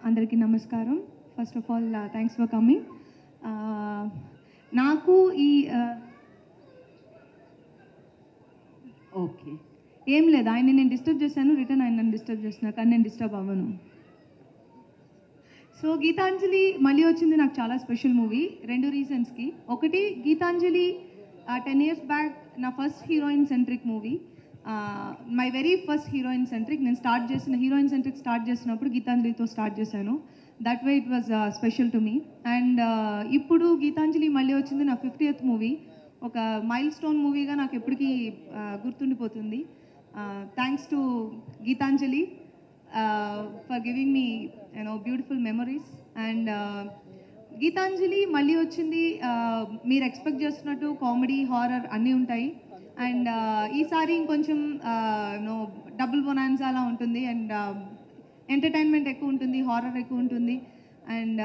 అందరికీ నమస్కారం. First of all thanks for coming. నాకు ఈ ఓకే ఏం లేదు, ఆయన నేను డిస్టర్బ్ చేశాను, రిటర్న్ ఆయన నన్ను డిస్టర్బ్ చేస్తున్నా, కానీ నేను డిస్టర్బ్ అవ్వను. సో గీతాంజలి మళ్ళీ వచ్చింది నాకు చాలా స్పెషల్ మూవీ, 2 రీజన్స్కి. ఒకటి, గీతాంజలి 10 years బ్యాక్ నా first heroine centric movie, my very first heroine centric. నేను హీరోయిన్ సెంట్రిక్ స్టార్ట్ చేసినప్పుడు గీతాంజలితో స్టార్ట్ చేశాను. That way it was special to me. And ఇప్పుడు గీతాంజలి మళ్ళీ వచ్చింది నా 50th మూవీ. ఒక మైల్ స్టోన్ మూవీగా నాకు ఎప్పటికీ గుర్తుండిపోతుంది. Thanks to Geetanjali for giving me beautiful memories. And Geetanjali మళ్ళీ వచ్చింది, మీరు ఎక్స్పెక్ట్ చేస్తున్నట్టు కామెడీ, హారర్ అన్నీ ఉంటాయి. అండ్ ఈసారి ఇంకొంచెం డబుల్ బొనాన్సా అలా ఉంటుంది. అండ్ ఎంటర్టైన్మెంట్ ఎక్కువ ఉంటుంది, హారర్ ఎక్కువ ఉంటుంది. అండ్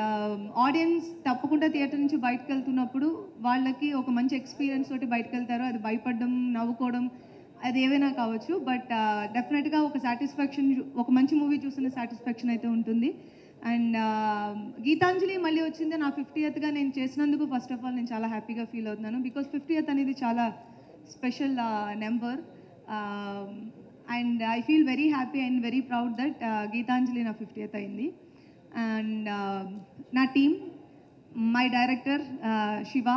ఆడియన్స్ తప్పకుండా థియేటర్ నుంచి బయటకు వెళ్తున్నప్పుడు వాళ్ళకి ఒక మంచి ఎక్స్పీరియన్స్ తోటి బయటకు వెళ్తారు. అది భయపడడం, నవ్వుకోవడం, అది ఏవైనా కావచ్చు. బట్ డెఫినెట్గా ఒక సాటిస్ఫాక్షన్, ఒక మంచి మూవీ చూసిన సాటిస్ఫాక్షన్ అయితే ఉంటుంది. అండ్ గీతాంజలి మళ్ళీ వచ్చింది నా 50th నేను చేసినందుకు ఫస్ట్ ఆఫ్ ఆల్ నేను చాలా హ్యాపీగా ఫీల్ అవుతున్నాను. బికాస్ 50th అనేది చాలా special number. And I feel very happy and very proud that Geetanjali నా 50th అయింది. అండ్ నా team, my director Shiva,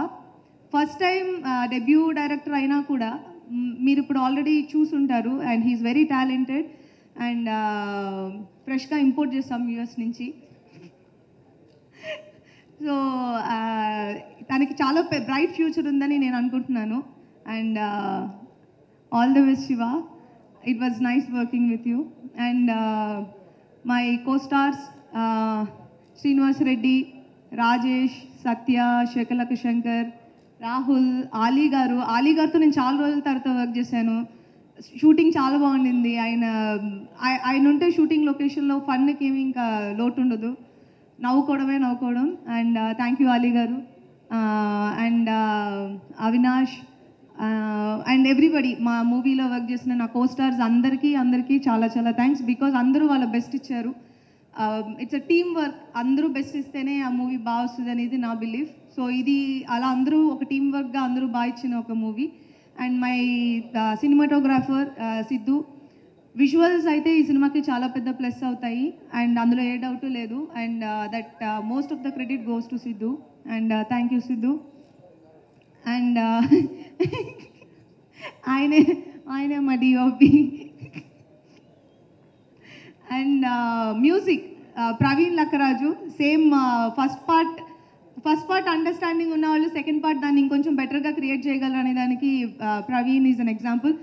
first time debut director అయినా కూడా మీరు ఇప్పుడు ఆల్రెడీ చూసుంటారు. And he's very talented. And ఫ్రెష్గా ఇంపోర్ట్ చేస్తాం యూఎస్ నుంచి. సో తనకి చాలా బ్రైట్ ఫ్యూచర్ ఉందని నేను అనుకుంటున్నాను. And all the best Shiva, it was nice working with you. And my costars Srinivas Reddy, Rajesh, సత్య, శేఖలక శంకర్, రాహుల్, ఆలీ గారితో నేను చాలా రోజుల తర్వాత వర్క్ చేశాను. షూటింగ్ చాలా బాగుండింది. ఆయన ఉంటే షూటింగ్ లొకేషన్లో ఫన్కి ఏమి ఇంకా లోటు ఉండదు, నవ్వుకోవడం. అండ్ థ్యాంక్ యూ ఆలీ గారు. అండ్ అవినాష్ అండ్ ఎవ్రీబడి, మా మూవీలో వర్క్ చేసిన నా కోస్టార్స్ అందరికీ చాలా చాలా థ్యాంక్స్. బికాజ్ అందరూ వాళ్ళ బెస్ట్ ఇచ్చారు. ఇట్స్ అ టీమ్ వర్క్, అందరూ బెస్ట్ ఇస్తేనే ఆ మూవీ బాగా వస్తుంది అనేది నా బిలీఫ్. సో ఇది అలా అందరూ ఒక టీమ్ వర్క్గా అందరూ బాగా ఇచ్చిన ఒక movie. And my cinematographer Siddhu. Visuals అయితే ఈ సినిమాకి చాలా పెద్ద ప్లస్ అవుతాయి, అండ్ అందులో ఏ డౌట్ లేదు. And that most of the credit goes to Siddhu. And thank you Siddhu. And ఆయనే మా DOP. And music Praveen Lakkaraju. Same first part understanding ఉన్న వాళ్ళు సెకండ్ పార్ట్ దాన్ని ఇంకొంచెం బెటర్గా క్రియేట్ చేయగలరు అనే దానికి ప్రవీణ్ ఈజ్ అన్ ఎగ్జాంపుల్.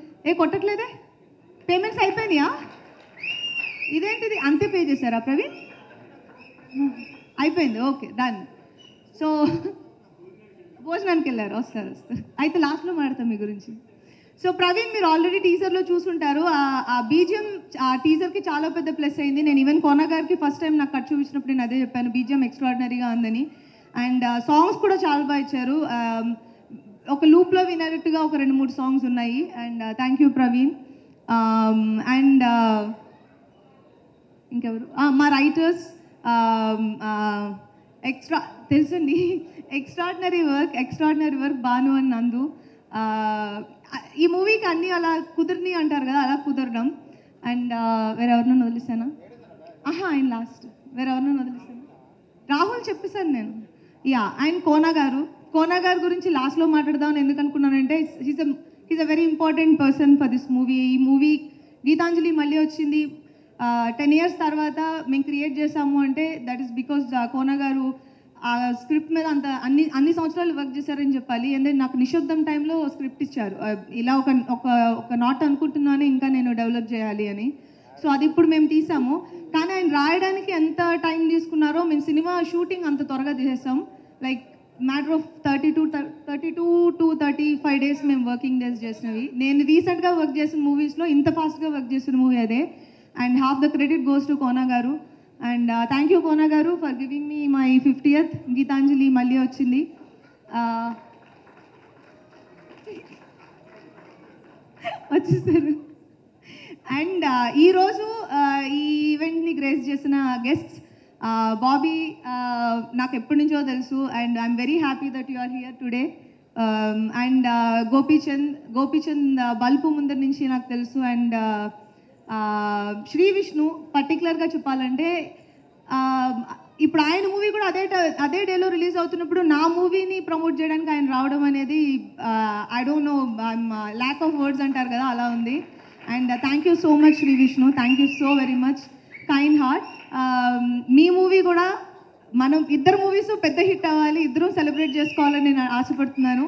కొట్టట్లేదే, పేమెంట్స్ అయిపోయినాయా? ఇదేంటిది, అంతే పే చేశారా ప్రవీణ్? అయిపోయింది, ఓకే డన్. సో భోజనానికి వెళ్ళారు, వస్తారు. అయితే లాస్ట్లో మాట్లాడతాం మీ గురించి. సో ప్రవీణ్, మీరు ఆల్రెడీ టీజర్లో చూసుంటారు. ఆ బీజిఎం ఆ టీజర్కి చాలా పెద్ద ప్లస్ అయింది. నేను ఈవెన్ కోనా గారికి ఫస్ట్ టైం నాకు కట్ చూపించినప్పుడు నేను అదే చెప్పాను, బీజిఎం ఎక్స్ట్రాడినరీగా ఉందని. అండ్ సాంగ్స్ కూడా చాలా బాగా ఇచ్చారు. ఒక లూప్లో వినట్టుగా ఒక 2-3 సాంగ్స్ ఉన్నాయి. And thank you Praveen. And ఇంకెవరు, మా రైటర్స్ తెలుసండి, ఎక్స్ట్రాడినరీ వర్క్ భాను అండ్ నందు. ఈ మూవీకి అన్నీ అలా కుదిరిని అంటారు కదా, అలా కుదరడం. అండ్ వేరెవరినో వదిలేసానా? ఆయన లాస్ట్. వేరెవరినో వదిలేసాను, రాహుల్ చెప్పేశాను నేను. అండ్ కోనా గారు గురించి లాస్ట్లో మాట్లాడదామని ఎందుకు అనుకున్నానంటే, he's a very important person for this movie. ఈ మూవీ గీతాంజలి మళ్ళీ వచ్చింది 10 years తర్వాత మేము క్రియేట్ చేసాము అంటే దట్ ఈస్ బికాజ్ కోనా గారు ఆ స్క్రిప్ట్ మీద అన్ని సంవత్సరాలు వర్క్ చేశారని చెప్పాలి. ఎందుకంటే నాకు నిశ్శబ్దం టైంలో స్క్రిప్ట్ ఇచ్చారు, ఇలా ఒక నాట్ అనుకుంటున్నాను ఇంకా నేను డెవలప్ చేయాలి అని. సో అది ఇప్పుడు మేము తీసాము. కానీ ఆయన రాయడానికి ఎంత టైం తీసుకున్నారో, మేము సినిమా షూటింగ్ అంత త్వరగా తీసేస్తాం. Like matter of 32 to 35 days మేము వర్కింగ్ డేస్ చేసినవి. నేను రీసెంట్గా వర్క్ చేసిన మూవీస్లో ఇంత ఫాస్ట్గా వర్క్ చేసిన మూవీ అదే. And half the credit goes to Kona garu. And thank you Kona garu for giving me my 50th. Geetanjali మళ్ళీ వచ్చింది. వచ్చేసారు. అండ్ ఈరోజు ఈ ఈవెంట్ని గ్రేస్ చేసిన గెస్ట్స్ బాబీ నాకు ఎప్పటి నుంచో తెలుసు and I'm very happy that you are here today. And Gopichand బల్పు ముందర నుంచి నాకు తెలుసు. అండ్ శ్రీ విష్ణు పర్టికులర్గా చెప్పాలంటే ఇప్పుడు ఆయన మూవీ కూడా అదే డేలో రిలీజ్ అవుతున్నప్పుడు నా మూవీని ప్రమోట్ చేయడానికి ఆయన రావడం అనేది I don't know, lack of words అంటారు కదా, అలా ఉంది. And thank you so much Sri Vishnu, thank you so very much, kind heart. మీ మూవీ కూడా మనం ఇద్దరు మూవీస్ పెద్ద హిట్ అవ్వాలి, ఇద్దరు సెలబ్రేట్ చేసుకోవాలని నేను ఆశపడుతున్నాను.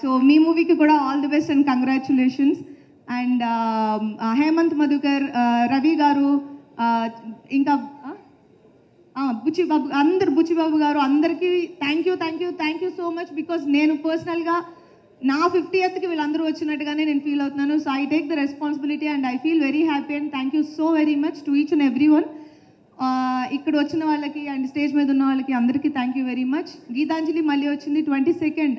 సో మీ మూవీకి కూడా all the best and congratulations. And Hemant Madhukar, Ravi garu, ఇంకా బుచ్చిబాబు గారు అందరికీ thank you so much. Because నేను పర్సనల్గా నా 50th వీళ్ళందరూ వచ్చినట్టుగానే నేను ఫీల్ అవుతున్నాను. So I take the responsibility and I feel very happy and thank you so very much to each and every one. ఇక్కడ వచ్చిన వాళ్ళకి అండ్ స్టేజ్ మీద ఉన్న వాళ్ళకి అందరికీ thank you very much. Geetanjali మళ్ళీ వచ్చింది 22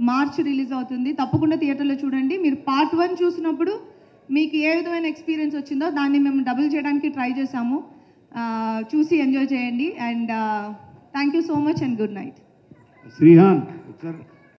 మార్చ్ రిలీజ్ అవుతుంది. తప్పకుండా థియేటర్లో చూడండి. మీరు పార్ట్ 1 చూసినప్పుడు మీకు ఏ విధమైన ఎక్స్పీరియన్స్ వచ్చిందో దాన్ని మేము డబుల్ చేయడానికి ట్రై చేశాము. చూసి ఎంజాయ్ చేయండి. And thank you so much and good night. Srihan sir.